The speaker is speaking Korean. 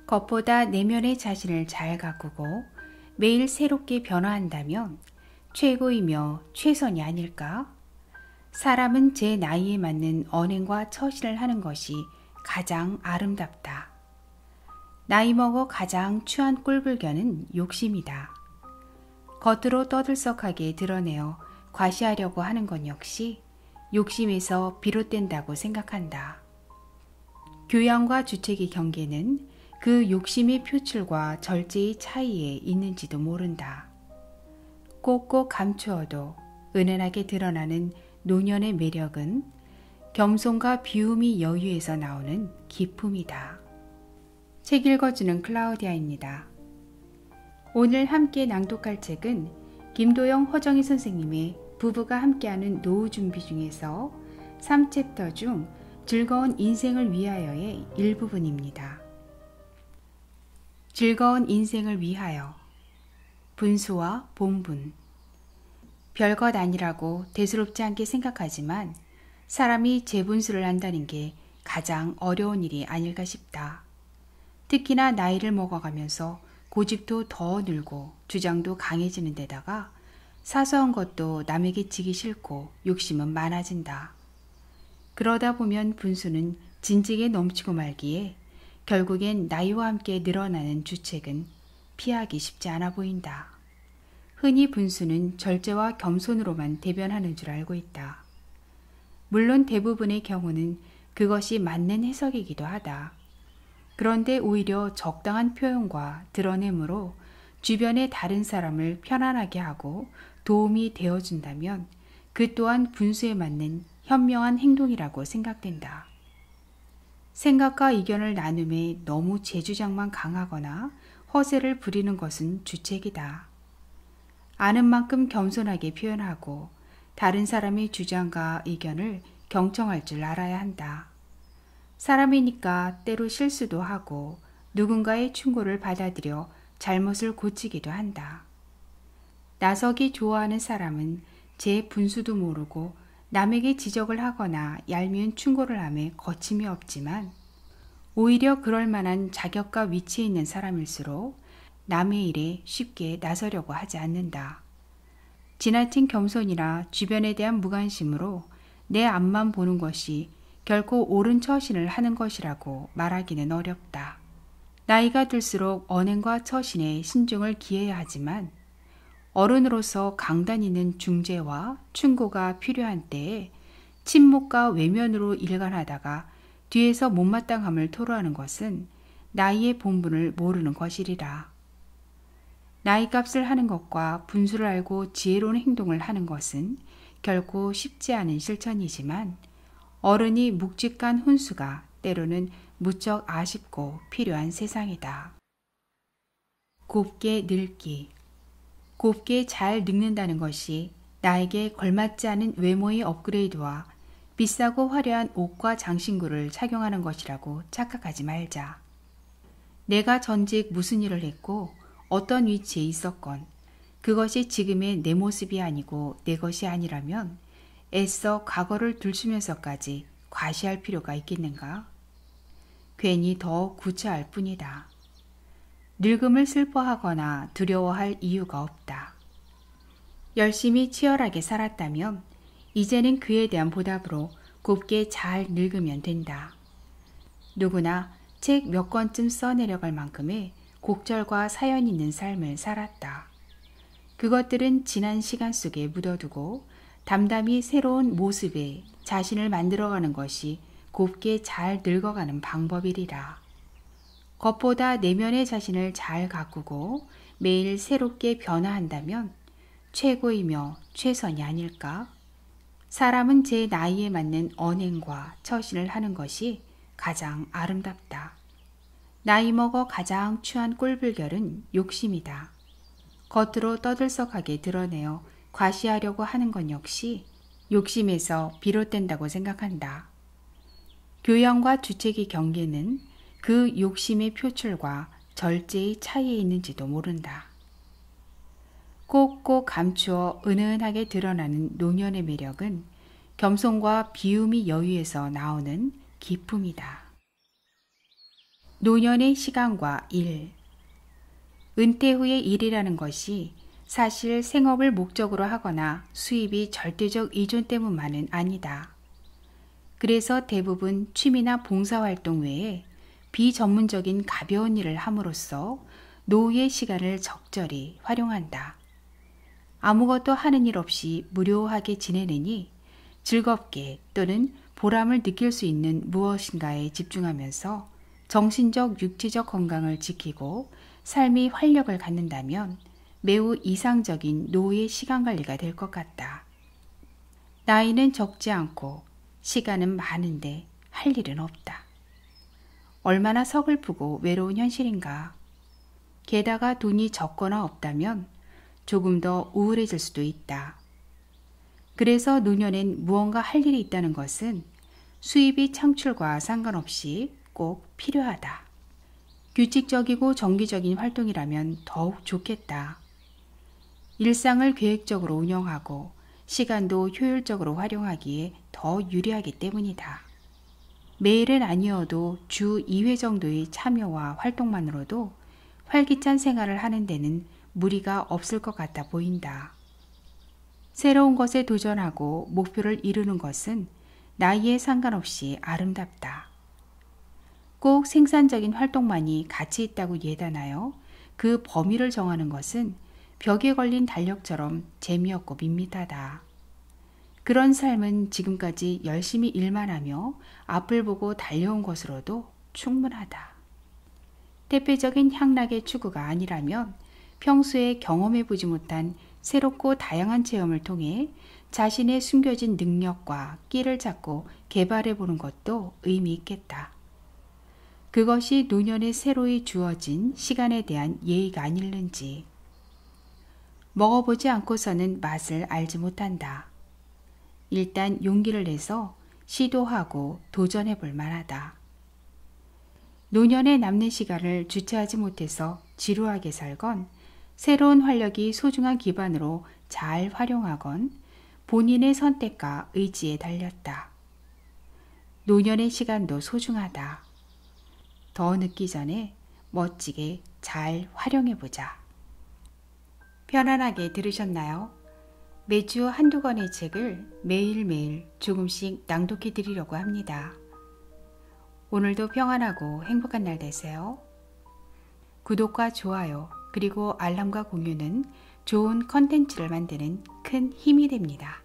겉보다 내면의 자신을 잘 가꾸고 매일 새롭게 변화한다면 최고이며 최선이 아닐까? 사람은 제 나이에 맞는 언행과 처신을 하는 것이 가장 아름답다. 나이 먹어 가장 추한 꼴불견은 욕심이다. 겉으로 떠들썩하게 드러내어 과시하려고 하는 것 역시 욕심에서 비롯된다고 생각한다. 교양과 주책의 경계는 그 욕심의 표출과 절제의 차이에 있는지도 모른다. 꼭꼭 감추어도 은은하게 드러나는 노년의 매력은 겸손과 비움이 여유에서 나오는 기품이다. 책 읽어주는 클라우디아입니다. 오늘 함께 낭독할 책은 김도영 허정희 선생님의 부부가 함께하는 노후 준비 중에서 3챕터 중 즐거운 인생을 위하여의 일부분입니다. 즐거운 인생을 위하여 분수와 본분. 별것 아니라고 대수롭지 않게 생각하지만 사람이 재분수를 한다는 게 가장 어려운 일이 아닐까 싶다. 특히나 나이를 먹어가면서 고집도 더 늘고 주장도 강해지는 데다가 사소한 것도 남에게 지기 싫고 욕심은 많아진다. 그러다 보면 분수는 진지게 넘치고 말기에 결국엔 나이와 함께 늘어나는 주책은 피하기 쉽지 않아 보인다. 흔히 분수는 절제와 겸손으로만 대변하는 줄 알고 있다. 물론 대부분의 경우는 그것이 맞는 해석이기도 하다. 그런데 오히려 적당한 표현과 드러냄으로 주변의 다른 사람을 편안하게 하고 도움이 되어준다면 그 또한 분수에 맞는 현명한 행동이라고 생각된다. 생각과 의견을 나눔에 너무 제주장만 강하거나 허세를 부리는 것은 주책이다. 아는 만큼 겸손하게 표현하고 다른 사람의 주장과 의견을 경청할 줄 알아야 한다. 사람이니까 때로 실수도 하고 누군가의 충고를 받아들여 잘못을 고치기도 한다. 나서기 좋아하는 사람은 제 분수도 모르고 남에게 지적을 하거나 얄미운 충고를 하며 거침이 없지만 오히려 그럴 만한 자격과 위치에 있는 사람일수록 남의 일에 쉽게 나서려고 하지 않는다. 지나친 겸손이나 주변에 대한 무관심으로 내 앞만 보는 것이 결코 옳은 처신을 하는 것이라고 말하기는 어렵다. 나이가 들수록 언행과 처신에 신중을 기해야 하지만 어른으로서 강단 있는 중재와 충고가 필요한 때에 침묵과 외면으로 일관하다가 뒤에서 못마땅함을 토로하는 것은 나이의 본분을 모르는 것이리라. 나이값을 하는 것과 분수를 알고 지혜로운 행동을 하는 것은 결코 쉽지 않은 실천이지만 어른이 묵직한 훈수가 때로는 무척 아쉽고 필요한 세상이다. 곱게 늙기. 곱게 잘 늙는다는 것이 나에게 걸맞지 않은 외모의 업그레이드와 비싸고 화려한 옷과 장신구를 착용하는 것이라고 착각하지 말자. 내가 전직 무슨 일을 했고 어떤 위치에 있었건 그것이 지금의 내 모습이 아니고 내 것이 아니라면 애써 과거를 들추면서까지 과시할 필요가 있겠는가? 괜히 더 구차할 뿐이다. 늙음을 슬퍼하거나 두려워할 이유가 없다. 열심히 치열하게 살았다면 이제는 그에 대한 보답으로 곱게 잘 늙으면 된다. 누구나 책 몇 권쯤 써내려갈 만큼의 곡절과 사연 있는 삶을 살았다. 그것들은 지난 시간 속에 묻어두고 담담히 새로운 모습에 자신을 만들어가는 것이 곱게 잘 늙어가는 방법이리라. 겉보다 내면의 자신을 잘 가꾸고 매일 새롭게 변화한다면 최고이며 최선이 아닐까? 사람은 제 나이에 맞는 언행과 처신을 하는 것이 가장 아름답다. 나이 먹어 가장 추한 꼴불견은 욕심이다. 겉으로 떠들썩하게 드러내어 과시하려고 하는 것 역시 욕심에서 비롯된다고 생각한다. 교양과 주책의 경계는 그 욕심의 표출과 절제의 차이에 있는지도 모른다. 꼭꼭 감추어 은은하게 드러나는 노년의 매력은 겸손과 비움이 여유에서 나오는 기품이다. 노년의 시간과 일. 은퇴 후의 일이라는 것이 사실 생업을 목적으로 하거나 수입이 절대적 의존 때문만은 아니다. 그래서 대부분 취미나 봉사활동 외에 비전문적인 가벼운 일을 함으로써 노후의 시간을 적절히 활용한다. 아무것도 하는 일 없이 무료하게 지내느니 즐겁게 또는 보람을 느낄 수 있는 무엇인가에 집중하면서 정신적, 육체적 건강을 지키고 삶이 활력을 갖는다면 매우 이상적인 노후의 시간 관리가 될 것 같다. 나이는 적지 않고 시간은 많은데 할 일은 없다. 얼마나 서글프고 외로운 현실인가. 게다가 돈이 적거나 없다면 조금 더 우울해질 수도 있다. 그래서 노년엔 무언가 할 일이 있다는 것은 수입이 창출과 상관없이 꼭 필요하다. 규칙적이고 정기적인 활동이라면 더욱 좋겠다. 일상을 계획적으로 운영하고 시간도 효율적으로 활용하기에 더 유리하기 때문이다. 매일은 아니어도 주 2회 정도의 참여와 활동만으로도 활기찬 생활을 하는 데는 무리가 없을 것 같아 보인다. 새로운 것에 도전하고 목표를 이루는 것은 나이에 상관없이 아름답다. 꼭 생산적인 활동만이 가치 있다고 예단하여 그 범위를 정하는 것은 벽에 걸린 달력처럼 재미없고 밋밋하다. 그런 삶은 지금까지 열심히 일만 하며 앞을 보고 달려온 것으로도 충분하다. 대표적인 향락의 추구가 아니라면 평소에 경험해보지 못한 새롭고 다양한 체험을 통해 자신의 숨겨진 능력과 끼를 찾고 개발해보는 것도 의미 있겠다. 그것이 노년에 새로이 주어진 시간에 대한 예의가 아닐는지. 먹어보지 않고서는 맛을 알지 못한다. 일단 용기를 내서 시도하고 도전해볼 만하다. 노년에 남는 시간을 주체하지 못해서 지루하게 살건 새로운 활력이 소중한 기반으로 잘 활용하건 본인의 선택과 의지에 달렸다. 노년의 시간도 소중하다. 더 늦기 전에 멋지게 잘 활용해보자. 편안하게 들으셨나요? 매주 한두 권의 책을 매일매일 조금씩 낭독해 드리려고 합니다. 오늘도 평안하고 행복한 날 되세요. 구독과 좋아요 그리고 알람과 공유는 좋은 컨텐츠를 만드는 큰 힘이 됩니다.